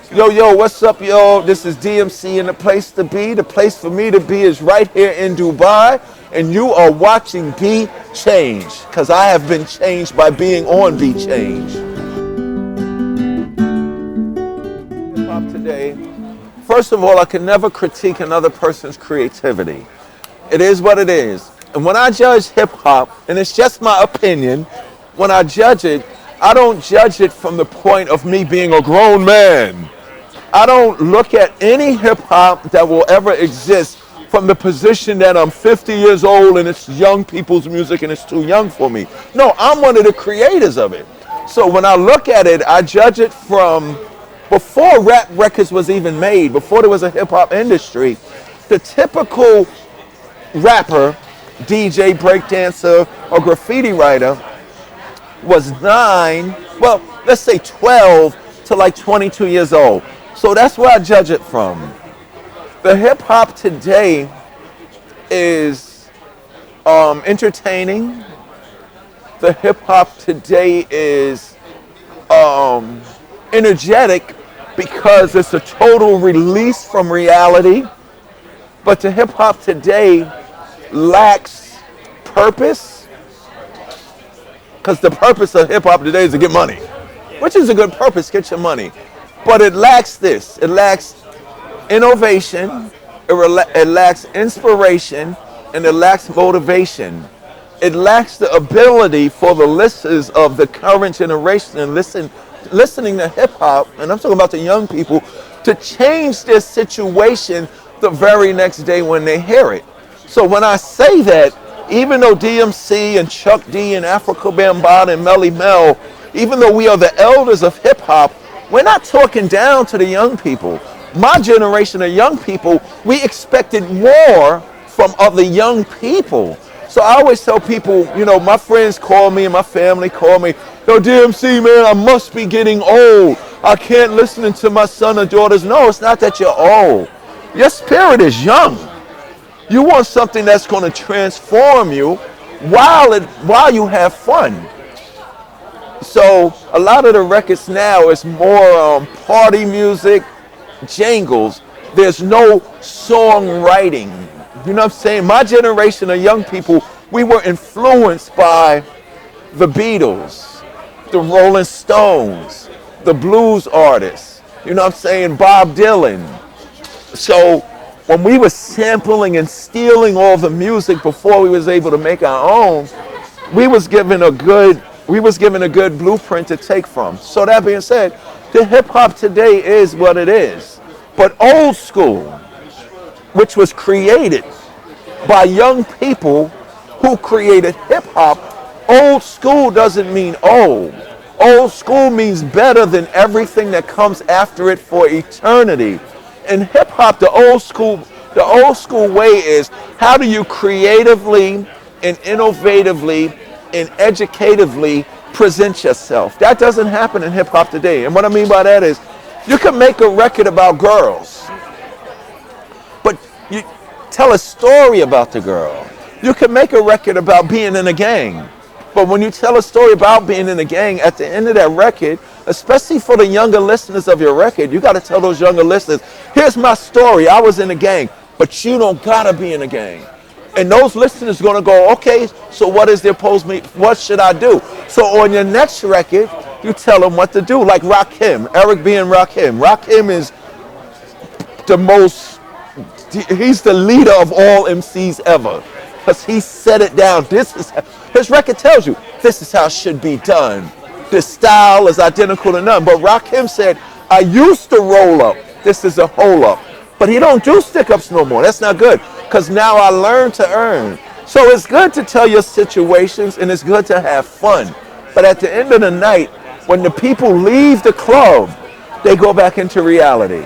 Yo, what's up, yo? This is DMC, and the place to be, the place for me to be is right here in Dubai, and you are watching Be Changed, because I have been changed by being on Be Changed. Hip-hop today, first of all, I can never critique another person's creativity. It is what it is. And when I judge hip-hop, and it's just my opinion, when I judge it, I don't judge it from the point of me being a grown man. I don't look at any hip-hop that will ever exist from the position that I'm 50 years old and it's young people's music and it's too young for me. No, I'm one of the creators of it. So when I look at it, I judge it from before rap records was even made, before there was a hip-hop industry. The typical rapper, DJ, breakdancer, or graffiti writer was 12 to like 22 years old. So that's where I judge it from. The hip hop today is entertaining. The hip hop today is energetic because it's a total release from reality. But the hip hop today lacks purpose, because the purpose of hip hop today is to get money, which is a good purpose, get your money. But it lacks this. It lacks innovation, it lacks inspiration, and it lacks motivation. It lacks the ability for the listeners of the current generation and listening to hip hop, and I'm talking about the young people, to change their situation the very next day when they hear it. So when I say that, even though DMC and Chuck D and Africa Bambaataa and Melly Mel, even though we are the elders of hip hop, we're not talking down to the young people. My generation of young people, we expected more from other young people. So I always tell people, my friends call me and my family call me, yo, DMC, man, I must be getting old. I can't listen to my son or daughters. No, it's not that you're old. Your spirit is young. You want something that's going to transform you while you have fun. So a lot of the records now is more party music, jingles. There's no songwriting. You know what I'm saying? My generation of young people, we were influenced by the Beatles, the Rolling Stones, the blues artists. You know what I'm saying? Bob Dylan. So when we were sampling and stealing all the music before we was able to make our own, we was given a good blueprint to take from. So that being said, the hip hop today is what it is. But old school, which was created by young people who created hip hop, old school doesn't mean old. Old school means better than everything that comes after it for eternity. In hip hop, the old school way is, how do you creatively and innovatively and educatively present yourself? That doesn't happen in hip hop today. And what I mean by that is, you can make a record about girls, but you tell a story about the girl. You can make a record about being in a gang, but when you tell a story about being in a gang, at the end of that record, especially for the younger listeners of your record, you got to tell those younger listeners, here's my story, I was in a gang, but you don't gotta be in a gang. And those listeners are gonna go, okay, so what is the opposed me? What should I do? So on your next record, you tell them what to do. Like Rakim, Eric B. and Rakim. Rakim is he's the leader of all MCs ever, because he set it down. His record tells you, this is how it should be done. The style is identical to none. But Rakim said, I used to roll up. This is a hole up. But he don't do stick-ups no more. That's not good, because now I learn to earn. So it's good to tell your situations, and it's good to have fun. But at the end of the night, when the people leave the club, they go back into reality.